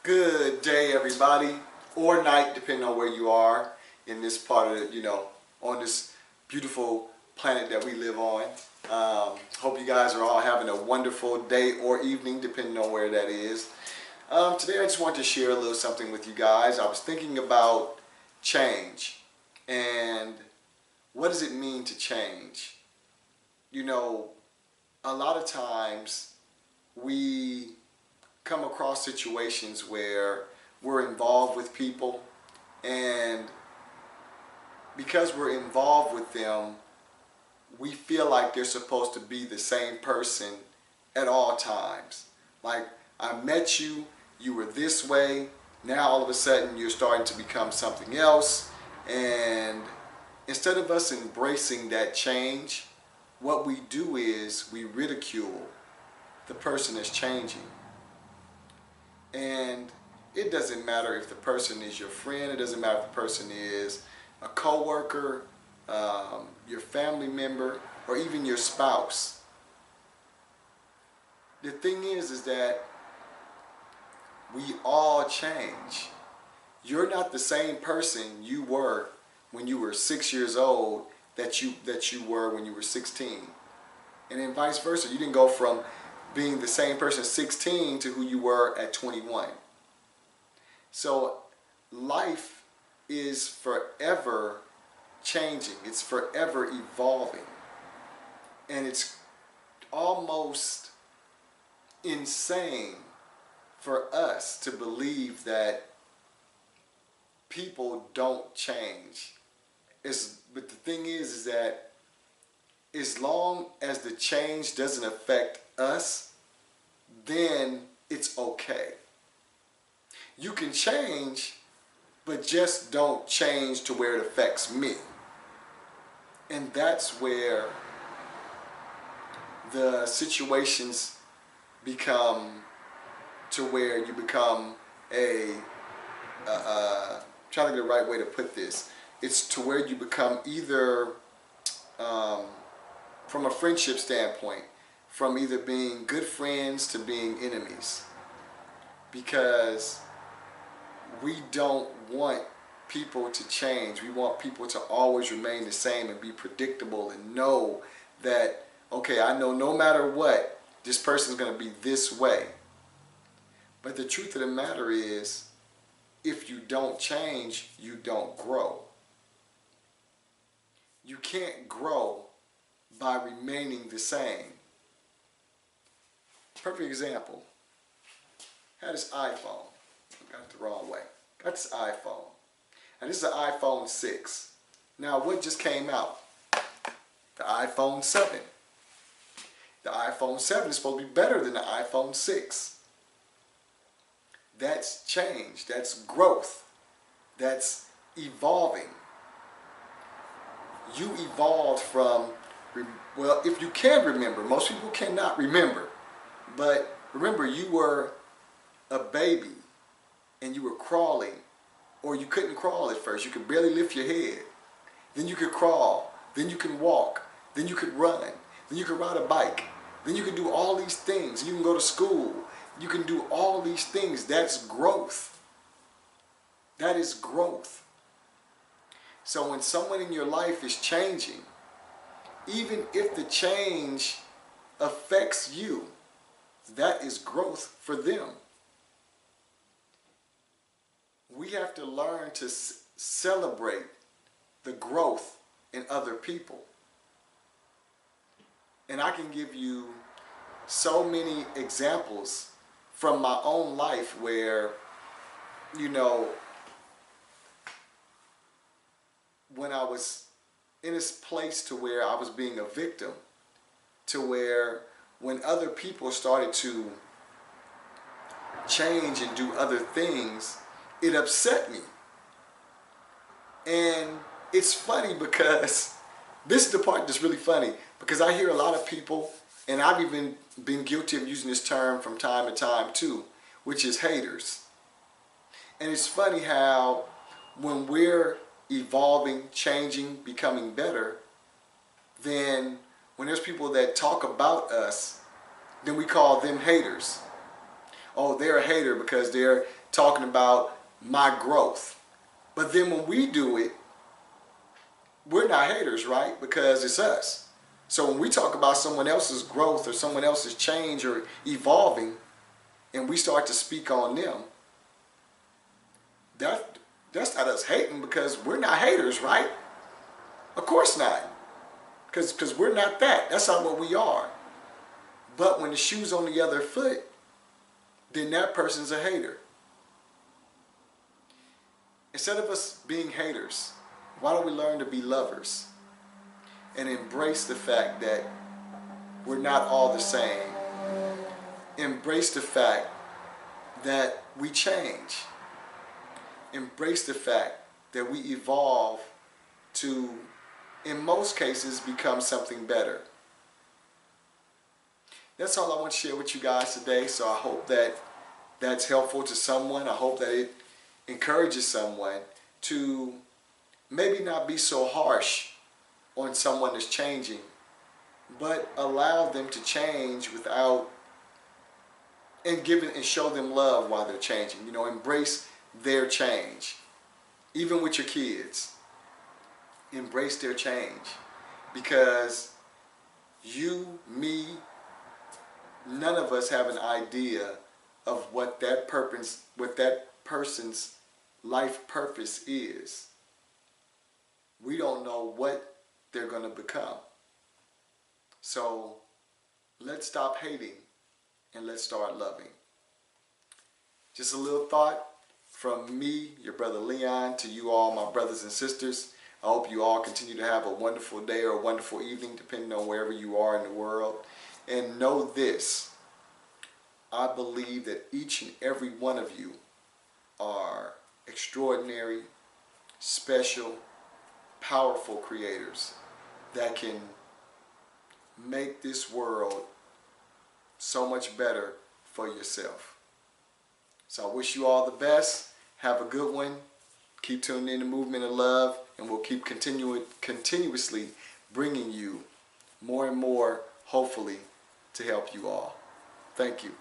Good day, everybody, or night, depending on where you are in this part of the, on this beautiful planet that we live on. Hope you guys are all having a wonderful day or evening, depending on where that is. Today, I just want to share a little something with you guys. I was thinking about change and what does it mean to change? You know, a lot of times we come across situations where we're involved with people, and because we're involved with them, we feel like they're supposed to be the same person at all times. Like, I met you, you were this way, now all of a sudden you're starting to become something else, and instead of us embracing that change, what we do is we ridicule the person that's changing. And it doesn't matter if the person is your friend, it doesn't matter if the person is a coworker, your family member, or even your spouse. The thing is that we all change. You're not the same person you were when you were 6 years old that you were when you were 16. And then vice versa. You didn't go from being the same person at 16 to who you were at 21. So life is forever changing. It's forever evolving. And it's almost insane for us to believe that people don't change. But the thing is that as long as the change doesn't affect us, then it's okay. You can change, but just don't change to where it affects me. And that's where the situations become to where you become trying to get the right way to put this. It's to where you become either, from a friendship standpoint, from either being good friends to being enemies. Because we don't want people to change. We want people to always remain the same and be predictable and know that, okay, I know no matter what, this person's going to be this way. But the truth of the matter is, if you don't change, you don't grow. You can't grow by remaining the same. Perfect example. I had this iPhone. I got it the wrong way. Got this iPhone. And this is an iPhone 6. Now, what just came out? The iPhone 7. The iPhone 7 is supposed to be better than the iPhone 6. That's change. That's growth. That's evolving. You evolved from, well, if you can remember, most people cannot remember, but remember, you were a baby and you were crawling, or you couldn't crawl at first. You could barely lift your head. Then you could crawl. Then you could walk. Then you could run. Then you could ride a bike. Then you can do all these things. You can go to school. You can do all these things. That's growth. That is growth. So when someone in your life is changing, even if the change affects you, that is growth for them. We have to learn to celebrate the growth in other people. And I can give you so many examples from my own life where, when I was in this place to where I was being a victim, to where when other people started to change and do other things, it upset me. And it's funny because this is the part that's really funny, because I hear a lot of people, and I've even been guilty of using this term from time to time too, which is haters. And it's funny how when we're evolving, changing, becoming better, then when there's people that talk about us, then we call them haters. oh, they're a hater because they're talking about my growth. But then when we do it, we're not haters, right? Because it's us. So when we talk about someone else's growth or someone else's change or evolving, and we start to speak on them, that's not us hating, because we're not haters, right? Of course not. Because we're not that. That's not what we are. But when the shoe's on the other foot, then that person's a hater. Instead of us being haters, why don't we learn to be lovers and embrace the fact that we're not all the same? Embrace the fact that we change. Embrace the fact that we evolve to, in most cases, become something better. That's all I want to share with you guys today. So I hope that that's helpful to someone. I hope that it encourages someone to maybe not be so harsh on someone that's changing, but allow them to change without, and give it and show them love while they're changing. You know, embrace their change. Even with your kids, embrace their change, because you, me, none of us have an idea of what that person's life purpose is. We don't know what they're going to become. So let's stop hating and let's start loving. Just a little thought from me, your brother Leon, to you all, my brothers and sisters. I hope you all continue to have a wonderful day or a wonderful evening, depending on wherever you are in the world. And know this, I believe that each and every one of you are extraordinary, special, powerful creators that can make this world so much better for yourself. So I wish you all the best. Have a good one. Keep tuning in to Movement of Love, and we'll keep continuously bringing you more and more, hopefully, to help you all. Thank you.